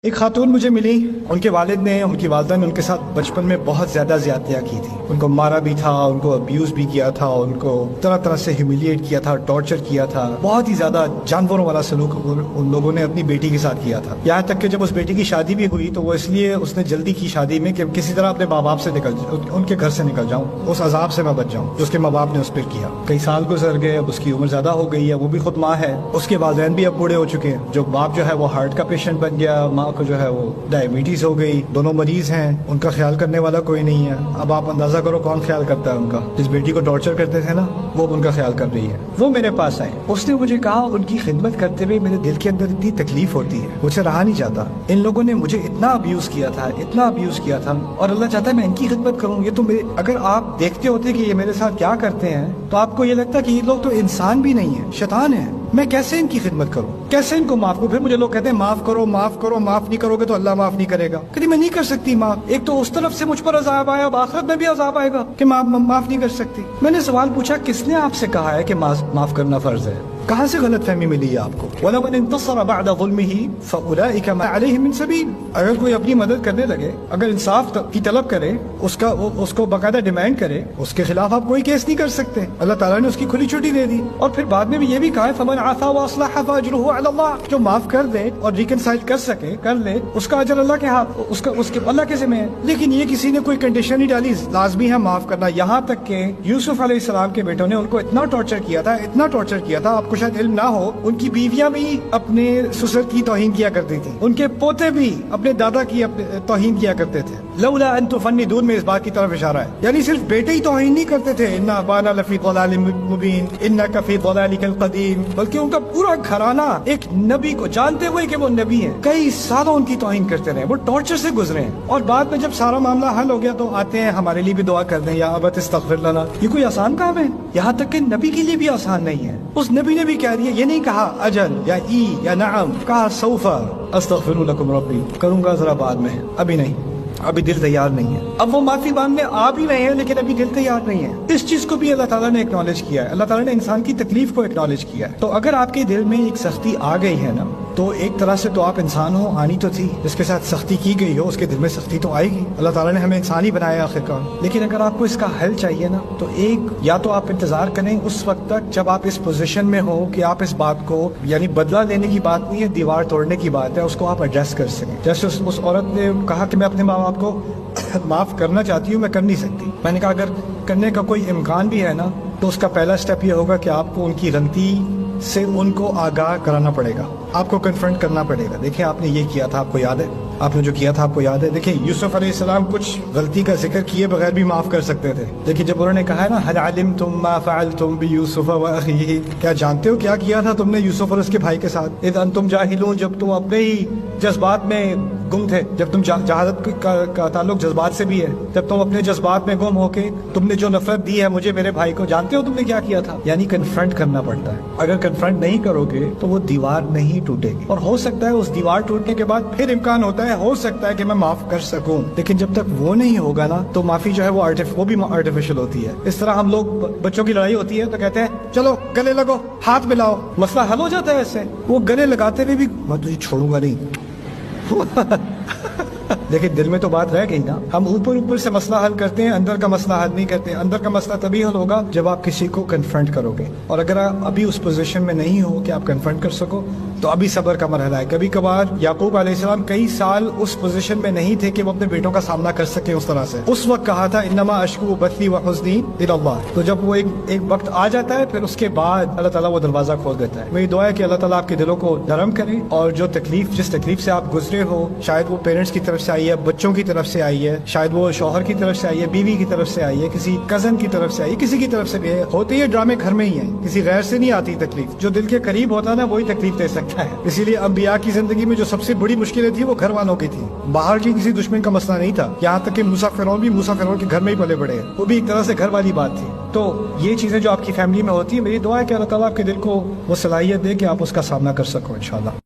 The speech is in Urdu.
ایک خاتون مجھے ملی، ان کے والد نے، ان کی والدہ نے ان کے ساتھ بچپن میں بہت زیادہ زیادتیاں کی تھی. ان کو مارا بھی تھا، ان کو ابیوز بھی کیا تھا، ان کو طرح طرح سے ہیوملیٹ کیا تھا، ٹارچر کیا تھا. بہت ہی زیادہ جانوروں والا سلوک ان لوگوں نے اپنی بیٹی کے ساتھ کیا تھا. یہاں تک کہ جب اس بیٹی کی شادی بھی ہوئی تو وہ اس لیے اس نے جلدی کی شادی میں کہ کسی طرح اپنے ماں باپ سے ان کے گھر سے نکل جاؤں، اس عذاب سے میں بچ جاؤں جو اس کے ماں باپ نے اس پر کیا. کئی سال گزر گئے، اب اس کی عمر زیادہ ہو گئی ہے، وہ بھی خود ماں ہے، اس کے والدین بھی اب بوڑھے ہو چکے ہیں. جو باپ جو ہے وہ ہارٹ کا پیشنٹ بن گیا، ماں کو جو ہے وہ ڈائبٹیز ہو گئی، دونوں مریض ہیں، ان کا خیال کرنے والا کوئی نہیں ہے. اب آپ اندازہ کرو کون خیال کرتا ہے ان کا. جس بیٹی کو ٹارچر کرتے تھے نا، وہ ان کا خیال کر رہی ہے. وہ میرے پاس آئے، اس نے مجھے کہا ان کی خدمت کرتے ہوئے میرے دل کے اندر اتنی تکلیف ہوتی ہے، مجھے رہا نہیں جاتا. ان لوگوں نے مجھے اتنا ابیوز کیا تھا، اتنا ابیوز کیا تھا، اور اللہ چاہتا ہے میں ان کی خدمت کروں. یہ تو اگر آپ دیکھتے ہوتے کہ یہ میرے ساتھ کیا کرتے ہیں تو آپ کو یہ لگتا کہ یہ لوگ تو انسان بھی نہیں ہیں، شیطان ہیں. میں کیسے ان کی خدمت کروں، کیسے ان کو معاف کروں؟ پھر مجھے لوگ کہتے ہیں معاف کرو معاف کرو، معاف نہیں کرو گے تو اللہ معاف نہیں کرے گا. کہتی میں نہیں کر سکتی معاف. ایک تو اس طرف سے مجھ پر عذاب آیا، اب آخرت میں بھی عذاب آئے گا کہ معاف نہیں کر سکتی. میں نے سوال پوچھا کس نے آپ سے کہا ہے کہ معاف کرنا فرض ہے؟ کہاں سے غلط فہمی ملی ہے آپ کو؟ وَلَمَنِ انتصر بَعْدَ ظُلْمِهِ فَأُولَئِكَ مَا عَلَيْهِم مِّن سَبِيلٍ. اگر کوئی اپنی مدد کرنے لگے، اگر انصاف کی طلب کرے، اس کو باقاعدہ ڈیمانڈ کرے، اس کے خلاف آپ کوئی کیس نہیں کر سکتے. اللہ تعالیٰ نے اس کی کھلی چھٹی دے دی. اور پھر بعد میں بھی یہ بھی کہا ہے فَمَنْ عَفَا وَأَصْلَحَ فَأَجْرُهُ عَلَى اللَّهِ. جو معاف کر دے اور ریکنسائل کر سکے، کر لے، اس کا اجر اللہ کے ہاتھ، اس کے اللہ کے ذمہ ہے. لیکن یہ کسی نے کوئی کنڈیشن نہیں ڈالی، لازمی ہے معاف کرنا. یہاں تک کہ یوسف علیہ السلام کے بیٹوں نے ان کو اتنا ٹارچر کیا تھا، اتنا ٹارچر کیا تھا، آپ کو شاید علم نہ ہو، ان کی بیویاں بھی اپنے سسر کی توہین کیا کرتی تھی، ان کے پوتے بھی اپنے دادا کی توہین کیا کرتے تھے. لولا ان تفندون میں اس بات کی طرف اشارہ ہے، یعنی صرف بیٹے ہی توہین نہیں کرتے تھے، ان ابانا لفی ضلال مبین انک فی ضلالک القدیم، بلکہ ان کا پورا گھرانہ ایک نبی کو جانتے ہوئے کہ وہ نبی ہیں کئی سالوں ان کی توہین کرتے رہے، وہ ٹارچر سے گزرے ہیں. اور بعد میں جب سارا معاملہ حل ہو گیا تو آتے ہیں ہمارے لیے بھی دعا کر دیں یا ابت استغفر لنا. یہ کوئی آسان کام ہے؟ یہاں تک کہ نبی کے لیے بھی آسان نہیں ہے. اس نبی نے بھی کہہ دیا، یہ نہیں کہا اجل یا ای یا نعم، کہا سوف استغفر لکم ربی، کروں گا ذرا بعد میں، ابھی نہیں، ابھی دل تیار نہیں ہے. اب وہ معافی مانگنے آ بھی رہے ہیں لیکن ابھی دل تیار نہیں ہے. اس چیز کو بھی اللہ تعالیٰ نے اکنالج کیا ہے، اللہ تعالیٰ نے انسان کی تکلیف کو اکنالج کیا ہے. تو اگر آپ کے دل میں ایک سختی آ گئی ہے نا، تو ایک طرح سے تو آپ انسان ہو، آنی تو تھی. جس کے ساتھ سختی کی گئی ہو اس کے دل میں سختی تو آئے گی. اللہ تعالیٰ نے ہمیں انسان ہی بنایا آخرکار. لیکن اگر آپ کو اس کا حل چاہیے نا، تو یا تو آپ انتظار کریں اس وقت تک جب آپ اس پوزیشن میں ہو کہ آپ اس بات کو، یعنی بدلہ لینے کی بات نہیں ہے، دیوار توڑنے کی بات ہے، اس کو آپ ایڈریس کر سکیں. جیسے اس عورت نے کہا کہ میں اپنے ماں باپ کو معاف کرنا چاہتی ہوں، میں کر نہیں سکتی. میں نے کہا اگر کرنے کا کوئی امکان بھی ہے نا، تو اس کا پہلا سٹیپ یہ ہوگا کہ آپ کو ان کی غلطی سے ان کو آگاہ کرانا پڑے گا، آپ کو کنفرنٹ کرنا پڑے گا. دیکھیں آپ نے یہ کیا تھا، آپ کو یاد ہے، آپ نے جو کیا تھا آپ کو یاد ہے. دیکھیں یوسف علیہ السلام کچھ غلطی کا ذکر کیے بغیر بھی معاف کر سکتے تھے، لیکن جب انہوں نے کہا ہے نا هل علمتم ما فعلتم بيوسف واخيه، کیا جانتے ہو کیا کیا تھا تم نے یوسف اور اس کے بھائی کے ساتھ؟ اذ انتم جاہلون، جب تم اپنے ہی جذبات میں گم تھے، جب تم جہالت کا تعلق جذبات سے بھی ہے، جب تم اپنے جذبات میں گم ہو کے تم نے جو نفرت دی ہے مجھے میرے بھائی کو، جانتے ہو تم نے کیا کیا تھا؟ یعنی کنفرنٹ کرنا پڑتا ہے. اگر کنفرنٹ نہیں کرو گے تو وہ دیوار نہیں ٹوٹے گی. اور ہو سکتا ہے اس دیوار ٹوٹنے کے بعد پھر امکان ہوتا ہے، ہو سکتا ہے کہ میں معاف کر سکوں، لیکن جب تک وہ نہیں ہوگا نا تو معافی جو ہے وہ بھی آرٹیفیشل ہوتی ہے. اس طرح ہم لوگ، بچوں کی لڑائی ہوتی ہے تو کہتے ہیں چلو گلے لگو، ہاتھ ملاؤ، مسئلہ حل ہو جاتا ہے ایسے. وہ گلے لگاتے ہوئے بھی میں تجھے چھوڑوں گا نہیں. لیکن دل میں تو بات رہ گئی نا. ہم اوپر سے مسئلہ حل کرتے ہیں، اندر کا مسئلہ حل نہیں کرتے. اندر کا مسئلہ تبھی حل ہوگا جب آپ کسی کو کنفرنٹ کرو گے. اور اگر آپ ابھی اس پوزیشن میں نہیں ہو کہ آپ کنفرنٹ کر سکو تو ابھی صبر کا مرحلہ ہے. کبھی کبھار یعقوب علیہ السلام کئی سال اس پوزیشن میں نہیں تھے کہ وہ اپنے بیٹوں کا سامنا کر سکیں اس طرح سے. اس وقت کہا تھا انما اشکو بثی وحزنی الی اللہ. تو جب وہ ایک وقت آ جاتا ہے پھر اس کے بعد اللہ تعالیٰ وہ دروازہ کھول دیتا ہے. میری دعا ہے کہ اللہ تعالیٰ آپ کے دلوں کو نرم کرے، اور جو جس تکلیف سے آپ گزرے ہو، شاید وہ پیرنٹس کی طرف سے آئی ہے، بچوں کی طرف سے آئی ہے، شاید وہ شوہر کی طرف سے آئی ہے، بیوی کی طرف سے آئی ہے، کسی کزن کی طرف سے آئی ہے، کسی کی طرف سے بھی ہے. ہوتے یہ ڈرامے گھر میں ہی ہیں، کسی غیر سے نہیں آتی تکلیف. جو دل کے قریب ہوتا ہے نا وہی تکلیف دے سکتا ہے. اسی لیے انبیاء کی زندگی میں جو سب سے بڑی مشکلیں تھی وہ گھر والوں کی تھی. باہر کی کسی دشمن کا مسئلہ نہیں تھا. یہاں تک کہ موسیٰ فرعون کے گھر میں ہی پلے بڑے ہیں، وہ بھی ایک طرح سے گھر والی بات تھی. تو یہ چیزیں جو آپ کی فیملی میں ہوتی ہیں، میری دعا ہے کہ اللہ تعالیٰ آپ کے دل کو وہ صلاحیت دے کہ آپ اس کا سامنا کر سکو انشاءاللہ.